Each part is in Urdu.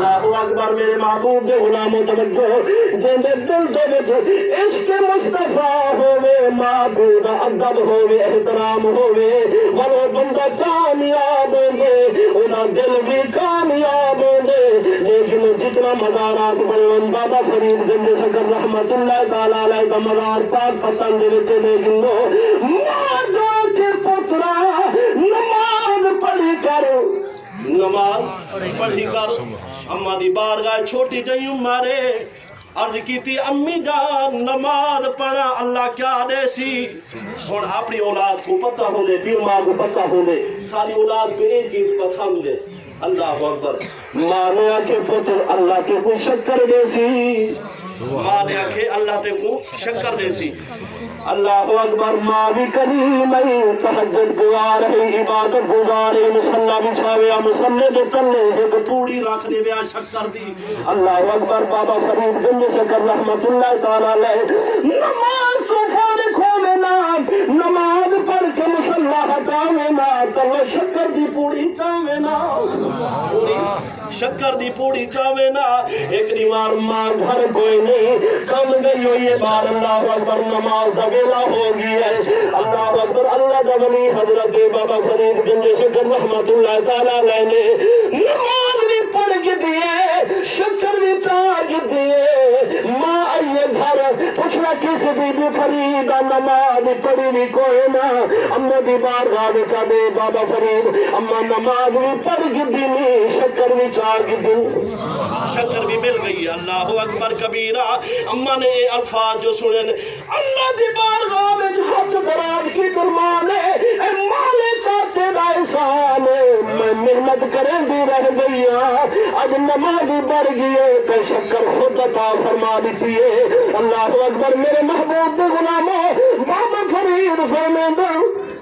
اللہ اکبر میرے محبوب دے غلاموں توجہ جے دل دے وچ عشق مصطفیٰ ہوے معبود ادب ہوے احترام ہوے وہ بندہ کامیاب ہوندے انہاں دل بھی کامیاب ہوندے لیکن جتنا مزارات بنے بابا فرید گنج سکر رحمت اللہ تعالی علیہ دا مزار پاک پسند وچ لیکن ماں کے پترا نماز پڑھی کر نماز پڑھی کر اماں دی بارگاہ چھوٹی جئی مارے عرض کی تھی امی جان نماز پڑھا اللہ کیا دے سی اور اپنی اولاد کو پتہ ہو دے پیر ماں کو پتہ ہو دے ساری اولاد پہ ایک چیز پسند ہے اللہ اکبر ماں نے آکھے پتر اللہ کے کو شکر دے سی ماں نے آکھے اللہ تے کو شکر دے سی اللہ اکبر ماں بھی کریم ہے تہجد گزار ہے عبادت گزار ہے مصلی بچھاوے مصلی دے تلے ایک پوڑی رکھ دے ویا شکر دی اللہ اکبر بابا فرید گنج شکر رحمت اللہ تعالی علیہ نماز تو فارغ ہوے نا نماز پڑھ کے مصلی ہٹاوے نا تو شکر دی پوڑی چاوے نا شکر دی پوڑی چاوے نا ایک دیوار ماں گھر کوئی نہیں کم گئی ہوئی ہے بار اللہ اکبر نماز دا ویلا ہو گئی ہے اللہ اکبر اللہ دا ولی حضرت بابا فرید گنج شکر رحمت اللہ تعالی علیہ نے نماز بھی پڑھ کے دیے شکر بھی چاہ کے دیے ماں آئیے گھر پوچھنا کسی دی بھی فرید نماز پڑھی بھی کوئی نہ اماں دی بارگاہ میں چاہ دے بابا فرید اماں نماز بھی پڑھ کے دینی شکر بھی چاہ کے دینی شکر بھی مل گئی اللہ اکبر کبیرہ اماں نے یہ الفاظ جو سنیں اللہ دی بارگاہ میں ہاتھ دراز کی ترمانے اے مالک تیرا احسان میں محنت کریں دی رہ گیا اج نمازی بڑھ گئے تو شکر خود عطا فرما دیتی ہے اللہ اکبر میرے محبوب دے غلاموں بابا فرید فرمیندے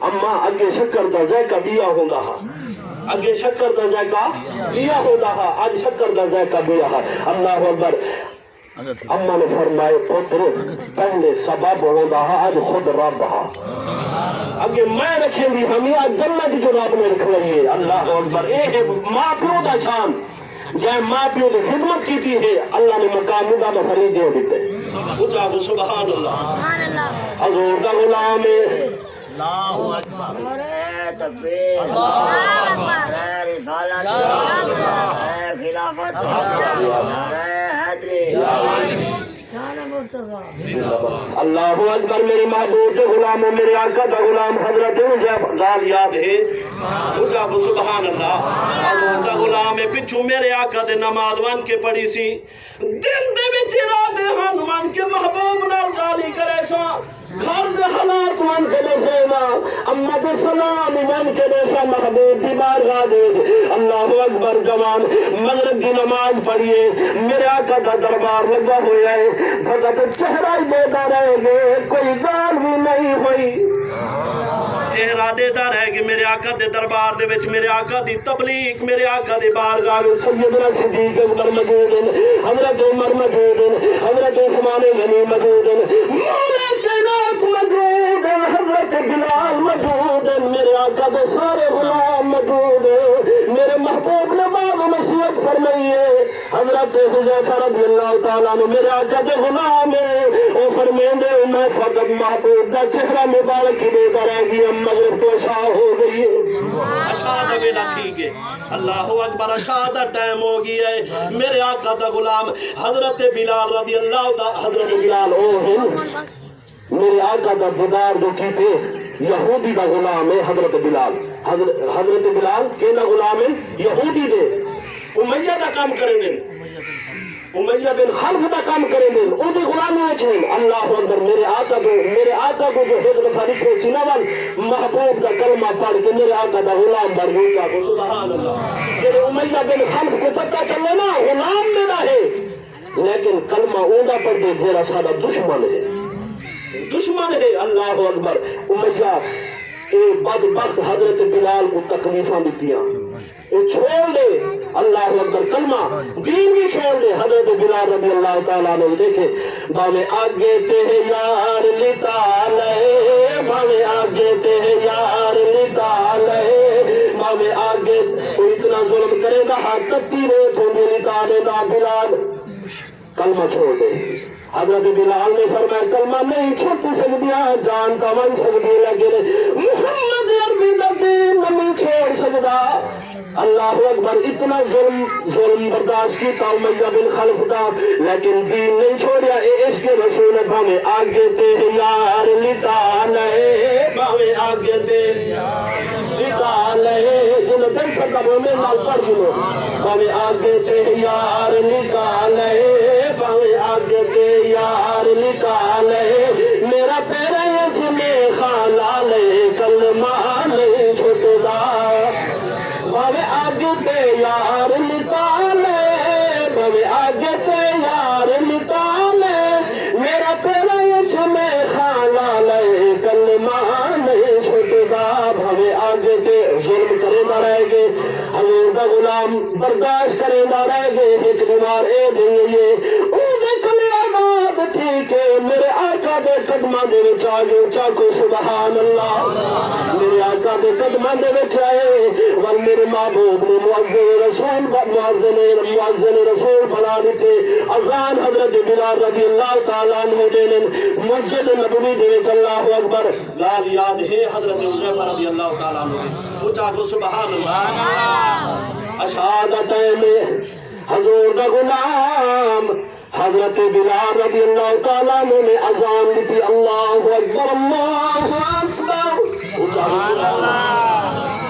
اما اگے شکر دا ذائقہ بیا ہوندا ہا اگے شکر دا ذائقہ بیا ہوندا ہا اج شکر دا ذائقہ بیا ہا اللہ اکبر اماں نے فرمائے پتر پہلے سبب ہوندا ہے آج خود رب ہے اگے میں رکھیں دی ہمیں آج جنت جو رب نے رکھ رہی ہے اللہ اکبر اے ہے ماں پیو دا شان جائے ماں پیو دی خدمت کی تھی ہے اللہ نے مقام بابا فرید دے دیتے اچھا سبحان اللہ حضور دا غلام اللہ اکبر نعرہ تکبیر اللہ اکبر نعرہ رسالت نعرہ خلافت نعرہ اللہ اکبر میری محبوب کے غلاموں میرے آقا دا غلام حضرت مجھے گال یاد ہے مجھے سبحان اللہ اللہ دا غلام ہے پچھو میرے آقا دے نماز وان کے پڑی سی دل دے بھی چرا دے ہن وان کے محبوب نال گالی کرے سا گھر دے حالات وان کے دے سینا امت سلام وان کے دے سا محبوب دی بارگاہ دے اللہ اکبر جوان مغرب دی نماز پڑھئے میرے آقا دا دربار لگا ہویا ہے فقط چہرہ دیتا رہے گے کوئی گال بھی نہیں ہوئی چہرہ دیتا رہے گے میرے آقا دے دربار دے وچ میرے آقا دی تبلیغ میرے آقا دی بارگاہ میں سیدنا صدیق اکبر موجود ہیں حضرت عمر موجود ہیں حضرت عثمان غنی موجود ہیں مولا کائنات موجود ہیں حضرت بلال موجود ہیں میرے آقا دے سارے غلام موجود ہیں میرے محبوب نے بعض نصیحت فرمائی ہے حضرت حذیفہ رضی اللہ تعالیٰ نے میرے آقا دے غلام ہے وہ فرمیندے میں فقط محبوب دا چہرہ مبارک کی دیتا رہ گیا مغرب تو عشاء ہو گئی ہے عشاء دا بیلا ٹھیک ہے اللہ اکبر عشاء دا ٹائم ہو گیا ہے میرے آقا دا غلام حضرت بلال رضی اللہ تعالیٰ حضرت بلال او ہیں میرے آقا دا دیدار جو کی تھے یہودی دا غلام ہے حضرت بلال حضرت بلال کینا غلام ہے یہودی دے امیہ دا کام کریں دے امیہ بن خلف دا کام کریں دے او دے غلامی وچھیں اللہ اکبر میرے آقا کو جو ایک دفعہ رکھے سینوال محبوب دا کلمہ پڑھ کے میرے آقا دا غلام برگوتا کو سبحان اللہ جنہے امیہ بن خلف کو پتہ چلے نا غلام میرا ہے لیکن کلمہ اوندا پڑھ دے دھیرا سادہ دشمن ہے اللہ اکبر امیہ اے بدبخت حضرت بلال کو تکلیفاں دیتیاں اے چھوڑ دے اللہ اکبر کلمہ دین بھی چھوڑ دے حضرت بلال رضی اللہ تعالیٰ نے دیکھے باوے آگے تے یار لتا لے باوے آگے تے یار لتا لے باوے آگے اتنا ظلم کرے گا ہاتھ تتی رے تو میری تالے دا بلال کلمہ چھوڑ دے. حضرت بلال نے فرمایا کلمہ نہیں چھوڑ سکدیا جان تا من سکدی لیکن محمد عربی دا دین نہیں چھوڑ سکدا. اللہ اکبر. اتنا ظلم برداشت کیتا امیہ بن خلف دا لیکن دین نہیں چھوڑیا. اے عشق رسول بھاوے آگے تے یار لٹا لے بھاوے آگے تے لٹا لے جن دل سکتا میں نال پڑھ گلو بھاوے آگے تے یار لٹا لے بھاوے آگے تے یار لٹا لے میرا پیرا یہ جھمے خالا لے کلمہ نہیں چھوٹدا. بھاوے آگے تے یار لٹا لے بھاوے آگے تے یار لٹا لے میرا پیرا یہ جھمے خالا لے کلمہ نہیں چھوٹدا. بھاوے آگے تے ظلم کرے نہ رہے گے حضور دا غلام برداشت کرے نہ رہے گے. ایک بیمار اے دئیے ٹھیک ہے میرے آقا دے قدمہ دے وچ آگے چاکو سبحان اللہ. میرے آقا دے قدمہ دے وچ آئے ور میرے محبوب نے مؤذن رسول بنا دیتے. اذان حضرت بلال رضی اللہ تعالیٰ عنہ دینے مسجد نبوی دے وچ اللہ اکبر لال یاد ہے حضرت حذیفہ رضی اللہ تعالیٰ عنہ وہ چاکو سبحان اللہ. اشہادت میں حضور دا غلام حضرت بلال رضی اللہ تعالیٰ عنہ نے اذان دی تھی. اللہ اکبر اللہ اکبر.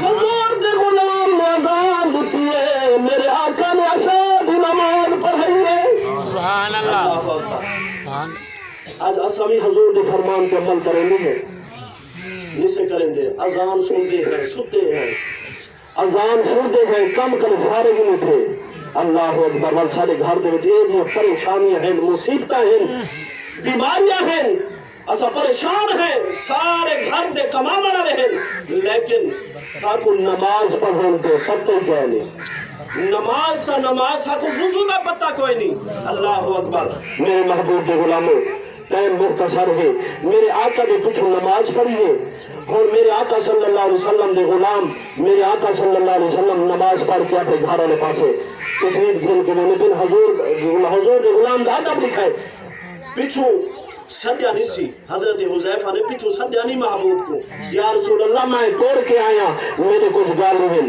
حضور دے غلام نے اذان دی تھی ہے میرے آقا نے عشاء دی نماز پڑھائی ہے. سبحان اللہ. آج اسامی حضور دے فرمان کے عمل کریں گے نسے کریں دے. اذان سن دے ہیں ستے ہیں اذان سن دے ہیں کم کل فارغ نہیں تھے. اللہ اکبر. وال سارے گھر دے وچ یہ پریشانیاں ہیں مصیبتاں ہیں بیماریاں ہیں اسا پریشان ہیں سارے گھر دے کمان والے ہیں لیکن تاکو نماز پڑھن دے پتہ ہی کیا نہیں. نماز تا نماز کو وضو میں پتہ کوئی نہیں. اللہ اکبر. میرے محبوب کے غلاموں ٹائم مختصر ہے. میرے آقا دے پیچھے نماز پڑھیے اور میرے آقا صلی اللہ علیہ وسلم دے غلام میرے آقا صلی اللہ علیہ وسلم نماز پڑھ کے اپنے گھر والے پاسے تشریف گھن کے لیکن حضور دے غلام دا ادب دکھائے. پیچھو سڈیا نہیں سی. حضرت حذیفہ نے پیچھو سڈیا نہیں محبوب کو یا رسول اللہ میں توڑ کے آیا میرے کچھ گال نہیں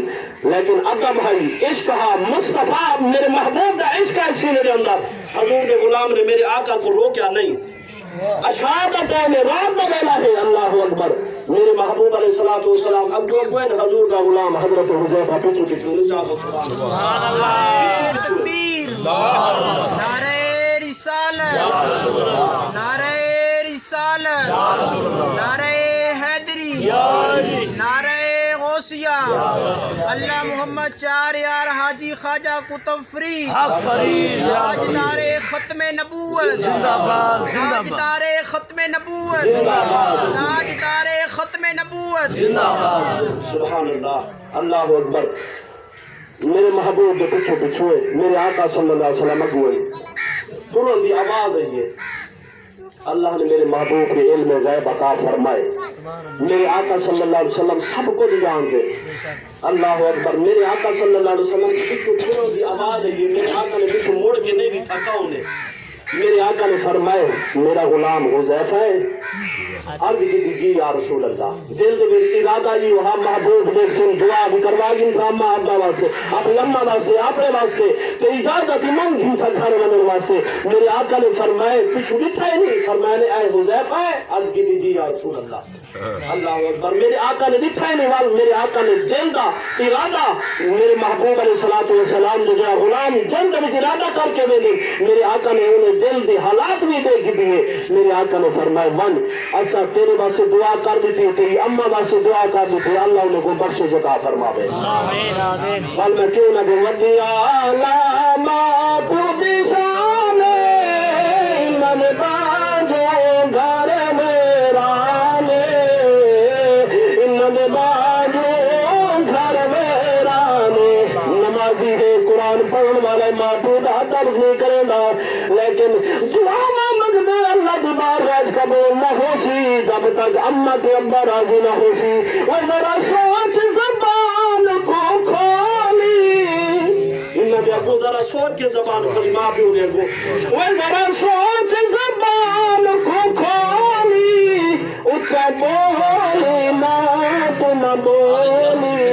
لیکن ادب بھائی عشق ہا مصطفیٰ میرے محبوب دا عشق ہے سینے دے اندر. حضور دے غلام نے میرے آقا کو روکیا نہیں. اشہادت میں رات دا بیلا ہے. اللہ اکبر. میرے محبوب علیہ الصلوۃ والسلام اگوین حضور دا غلام حضرت حذیفہ پیچھو سبحان اللہ. تکبیر. نعرہ رسالت نعرہ رسالت نعرہ حیدری نعرہ غوثیہ. اللہ محمد چار یار حاجی خواجہ قطب فرید تاجدار ختم نبوت تاجدار ختم نبوت تاجدار ختم نبوت. سبحان اللہ. اللہ اکبر. میرے محبوب کے پیچھے پیچھے میرے آقا صلی اللہ علیہ وسلم اگوئے سنو دی آواز ہے یہ. اللہ نے میرے محبوب کے علم غیب عطا فرمائے. میرے آقا صلی اللہ علیہ وسلم سب کو جان دے. اللہ اکبر. میرے آقا صلی اللہ علیہ وسلم کی پیچھے سنو دی آواز ہے یہ. میرے آقا نے پیچھے موڑ کے نہیں بھی تھکا انہیں. میرے آقا نے فرمائے میرا غلام حذیفہ ہے. عرض کی جی یا رسول اللہ. دل دے میری ارادہ یہ وہاں محبوب دیکھ سن دعا بھی کروا گی انسان ماں ابا واسطے اپنی اماں واسطے اپنے واسطے تے اجازت من گھنسا گھر بننے واسطے. میرے آقا نے فرمائے پیچھو بٹھا ہی نہیں. فرمایا نے اے حذیفہ ہے. عرض کی جی یا رسول اللہ. اللہ اکبر. میرے آقا نے بٹھا ہی نہیں وال میرے آقا نے دل دا ارادہ میرے محبوب علیہ الصلوۃ والسلام جو غلام دل دے ارادہ کر کے دے میرے آقا نے انہیں دل دے حالات بھی دے کے دیے. میرے آقا نے فرمایا ون اچھا تیرے واسطے دعا کر دیتی تیری اماں واسطے دعا کر دیتی اللہ انہیں کو بخشش عطا فرماوے. قال میں کیوں نہ دوں ودی اعلی معبود شان من باجو گھر میرا نے ان باجو گھر میرا نے. نمازی ہے قرآن پڑھن والے معبود ادب نہیں کرے گا لیکن دعا منگتے اللہ کی بارگاہ قبول نہ ہو سی جب تک اماں تے ابا راضی نہ ہو سی. وہ ذرا سوچ زبان کو کھولی دے ابو ذرا سوچ کے زبان کھولی ماں پیو دے ابو وہ ذرا سوچ زبان کو کھولی اچھا بولی مات نہ بولی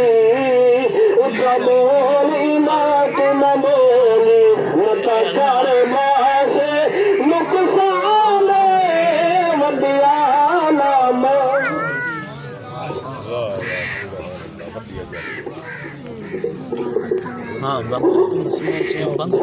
اچھا بولی مات نہ بولی نہ تکر ماں سے نقصان ودیانا ماں ہاں بند